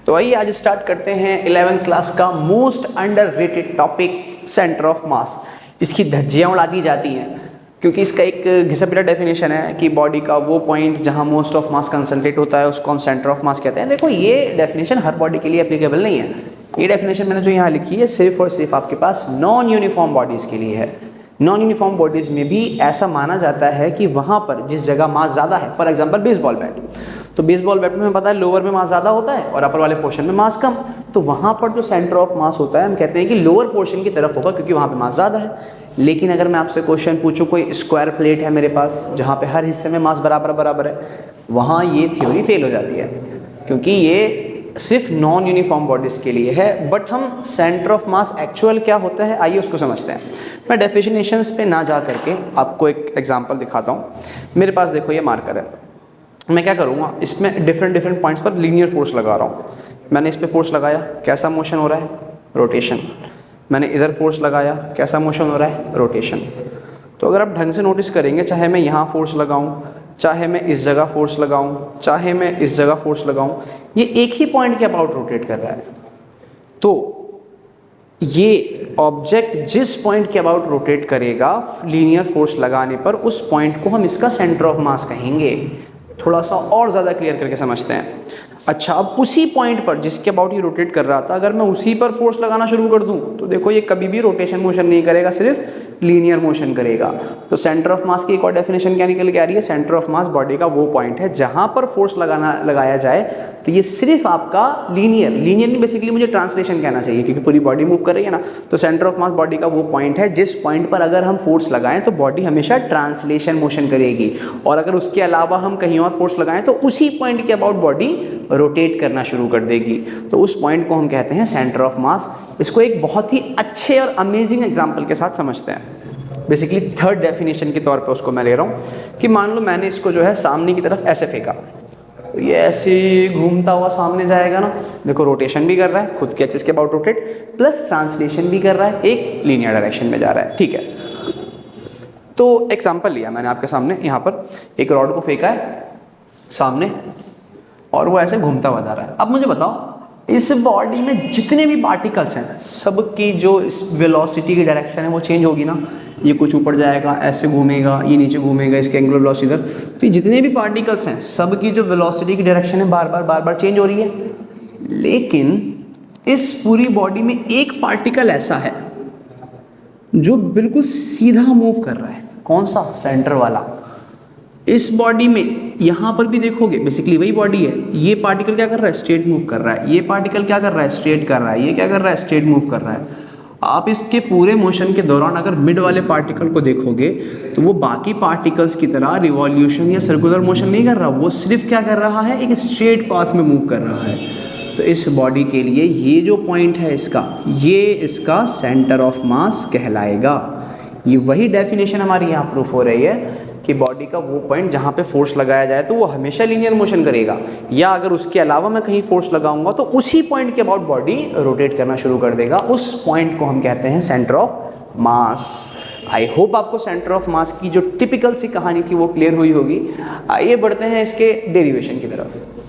तो आइए आज स्टार्ट करते हैं 11th क्लास का most underrated topic centre of mass. इसकी धज्जियाँ उड़ा दी जाती हैं क्योंकि इसका एक घिसा पिटा डेफिनेशन है कि बॉडी का वो पॉइंट जहाँ मोस्ट ऑफ मास कंसंट्रेट होता है उसको हम सेंटर ऑफ मास कहते हैं। देखो ये डेफिनेशन हर बॉडी के लिए एप्लीकेबल नहीं है। ये डेफिनेशन मैंने जो यहाँ लिखी है सिर्फ और सिर्फ आपके पास नॉन यूनिफॉर्म बॉडीज़ के लिए है। नॉन यूनिफॉर्म बॉडीज़ में भी ऐसा माना जाता है कि वहाँ पर जिस जगह मास ज़्यादा है, फॉर एग्जांपल बेसबॉल बैट, तो बेसबॉल बैट में हमें पता है लोअर में मास ज़्यादा होता है और अपर वाले पोर्शन में मास कम, तो वहाँ पर जो सेंटर ऑफ मास होता है हम कहते हैं कि लोअर पोर्शन की तरफ होगा क्योंकि वहाँ पे मास ज़्यादा है। लेकिन अगर मैं आपसे क्वेश्चन पूछूं, कोई स्क्वायर प्लेट है मेरे पास जहाँ पे हर हिस्से में मास बराबर बराबर है, वहाँ ये थ्योरी फेल हो जाती है क्योंकि ये सिर्फ नॉन यूनिफॉर्म बॉडीज़ के लिए है। बट हम सेंटर ऑफ मास एक्चुअल क्या होता है आइए उसको समझते हैं। मैं डेफिनेशंस पे ना जा करके आपको एक एग्जांपल दिखाता हूँ। मेरे पास देखो ये मार्कर है, मैं क्या करूँगा इसमें डिफरेंट पॉइंट्स पर लीनियर फोर्स लगा रहा हूँ। मैंने इस पर फोर्स लगाया, कैसा मोशन हो रहा है, रोटेशन। मैंने इधर फोर्स लगाया, कैसा मोशन हो रहा है, रोटेशन। तो अगर आप ढंग से नोटिस करेंगे, चाहे मैं यहाँ फोर्स लगाऊँ, चाहे मैं इस जगह फोर्स लगाऊँ, चाहे मैं इस जगह फोर्स लगाऊँ, ये एक ही पॉइंट के अबाउट रोटेट कर रहा है। तो ये ऑब्जेक्ट जिस पॉइंट के अबाउट रोटेट करेगा लीनियर फोर्स लगाने पर, उस पॉइंट को हम इसका सेंटर ऑफ मास कहेंगे। थोड़ा सा और ज़्यादा क्लियर करके समझते हैं। अच्छा, अब उसी पॉइंट पर जिसके अबाउट ये रोटेट कर रहा था, अगर मैं उसी पर फोर्स लगाना शुरू कर दूं तो देखो ये कभी भी रोटेशन मोशन नहीं करेगा, सिर्फ लीनियर मोशन करेगा। तो सेंटर ऑफ मास की एक और डेफिनेशन क्या निकल के आ रही है, सेंटर ऑफ मास बॉडी का वो पॉइंट है जहां पर फोर्स लगाया जाए तो ये सिर्फ आपका लीनियर नहीं, बेसिकली मुझे ट्रांसलेशन कहना चाहिए क्योंकि पूरी बॉडी मूव कर रही है ना। तो सेंटर ऑफ मास बॉडी का वो पॉइंट है जिस पॉइंट पर अगर हम फोर्स लगाएं तो बॉडी हमेशा ट्रांसलेशन मोशन करेगी, और अगर उसके अलावा हम कहीं और फोर्स लगाएं तो उसी पॉइंट के अबाउट बॉडी रोटेट करना शुरू कर देगी। तो उस पॉइंट को हम कहते हैं सेंटर ऑफ मास। इसको एक बहुत ही अच्छे और अमेजिंग एग्जांपल के साथ समझते हैं। बेसिकली थर्ड डेफिनेशन के तौर पे उसको मैं ले रहा हूँ कि मान लो मैंने इसको जो है सामने की तरफ ऐसे फेंका, तो ये ऐसे घूमता हुआ सामने जाएगा ना। देखो रोटेशन भी कर रहा है, खुद के एक्सिस के अबाउट रोटेट, प्लस ट्रांसलेशन भी कर रहा है, एक लीनियर डायरेक्शन में जा रहा है। ठीक है, तो एग्जाम्पल लिया मैंने आपके सामने, यहाँ पर एक रॉड को फेंका है सामने और वो ऐसे घूमता हुआ जा रहा है। अब मुझे बताओ इस बॉडी में जितने भी पार्टिकल्स हैं सबकी जो वेलोसिटी की डायरेक्शन है वो चेंज होगी ना। ये कुछ ऊपर जाएगा, ऐसे घूमेगा, ये नीचे घूमेगा, इसके एंगुलर वेलोसिटी इधर। तो ये जितने भी पार्टिकल्स हैं सबकी जो वेलोसिटी की डायरेक्शन है बार बार चेंज हो रही है। लेकिन इस पूरी बॉडी में एक पार्टिकल ऐसा है जो बिल्कुल सीधा मूव कर रहा है। कौन सा? सेंटर वाला। इस बॉडी में यहाँ पर भी देखोगे बेसिकली वही बॉडी है। ये पार्टिकल क्या कर रहा है? स्ट्रेट मूव कर रहा है। ये पार्टिकल क्या कर रहा है? स्ट्रेट कर रहा है। ये क्या कर रहा है? स्ट्रेट मूव कर रहा है। आप इसके पूरे मोशन के दौरान अगर मिड वाले पार्टिकल को देखोगे तो वो बाकी पार्टिकल्स की तरह रिवॉल्यूशन या सर्कुलर मोशन नहीं कर रहा, वो सिर्फ क्या कर रहा है? एक स्ट्रेट पाथ में मूव कर रहा है। तो इस बॉडी के लिए ये जो पॉइंट है इसका, ये इसका सेंटर ऑफ मास कहलाएगा। ये वही डेफिनेशन हमारी यहाँ प्रूफ हो रही है कि बॉडी का वो पॉइंट जहाँ पे फोर्स लगाया जाए तो वो हमेशा लीनियर मोशन करेगा, या अगर उसके अलावा मैं कहीं फोर्स लगाऊंगा तो उसी पॉइंट के अबाउट बॉडी रोटेट करना शुरू कर देगा। उस पॉइंट को हम कहते हैं centre of mass. I hope आपको सेंटर ऑफ मास की जो टिपिकल सी कहानी थी वो क्लियर हुई होगी। आइए बढ़ते हैं इसके डेरिवेशन की तरफ।